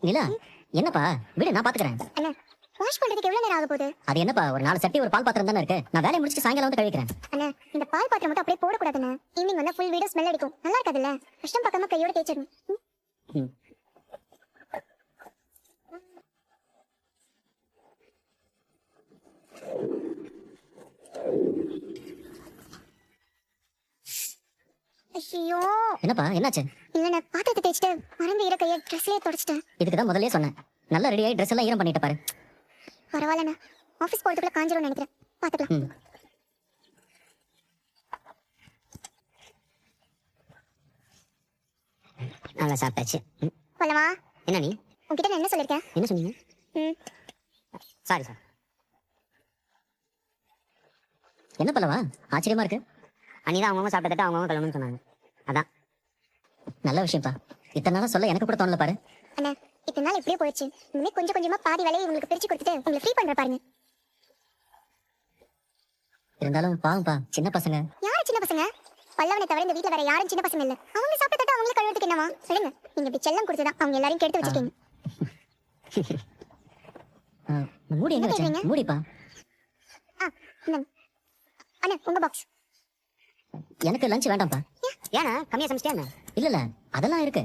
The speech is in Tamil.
நிலா, என்னப்பா விடு, நான் பாத்துக்கிறேன். அண்ணா, வாஷ் பண்றதுக்கு எவ்வளவு நேரம் ஆக போகுது? அது என்னப்பா, ஒரு 4 சட்டி ஒரு பால் பாத்திரம் தானே இருக்கு. நான் வேலையை முடிச்சுட்டு சாயங்காலம் வந்து கழுவிக்கிறேன். அண்ணா, இந்த பால் பாத்திரம் மட்டும் அப்படியே போடக்கூடாதுண்ணா. ஈவினிங் வந்தா ஃபுல் வீடு ஸ்மெல் அடிக்கும். நல்லா இருக்காதுல்ல. கஷ்டம் பார்க்காம கையோட தேய்ச்சிடணும். ம். ஐயோ, என்னப்பா, என்னாச்சு? இல்லண்ணா, பாத்திரத்தை தேய்ச்சிட்டு மறந்து ஈர கையை ட்ரெஸ்லயே தொடச்சிட்டேன். இதுக்கு தான் முதல்லயே சொன்னேன். நல்லா ரெடி ஆகி ட்ரெஸ் எல்லாம் ஈரம் பண்ணிட்டு பாரு. பரவாயில்லண்ணா, ஆஃபீஸ் போறதுக்குள்ள காஞ்சிரும்னு நினைக்கிறேன். பாத்துக்கலாம். ம். நல்லா சாப்பிட்டாச்சு. போலமா? என்ன நீ உன்கிட்ட நான் என்ன சொல்லிருக்கேன்? என்ன சொன்னீங்க? ம். Sorry sir. என்ன பல்லவா, ஆச்சரியமா இருக்கு. அன்னிதான் அவங்கவுங்க சாப்பிட்டதட்ட அவங்கவுங்க கிளம்புன்னு சொன்னாங்க. அதான் நல்ல விஷயம்ப்பா. இத்தனை நாளா சொல்ல எனக்கு கூட தோணல பாரு. அண்ணா, இத்தனை நாள் இப்படியே போயிடுச்சு. இனிமே கொஞ்சம் கொஞ்சமா பாதி வேலையை உங்களுக்கு பிரிச்சு கொடுத்துட்டு உங்களை ஃப்ரீ பண்ற பாருங்க. இருந்தாலும் பாவம்ப்பா, சின்ன பசங்க. யாரு சின்ன பசங்க? பல்லவனை தவிர இந்த வீட்ல வேற யாரும் சின்ன பசங்க இல்ல. அவங்க சாப்பிட்டதட்ட அவங்களே கழுவுறதுக்கு என்னவா? சொல்லுங்க. நீங்க இப்படி செல்லம் கொடுத்துதான் அவங்க எல்லாரையும் கெடுத்து வச்சிருக்கீங்க. மூடி எங்க என்ன வச்சேன்? கேக்குறீங்க? மூடிப்பா. இந்தாங்க. அண்ணா, உங்க பாக்ஸ். எனக்கு லஞ்ச் வேண்டாம்ப்பா. ஏன்னா கம்மியா சமைச்சிட்டே? இல்ல அதெல்லாம் இருக்கு.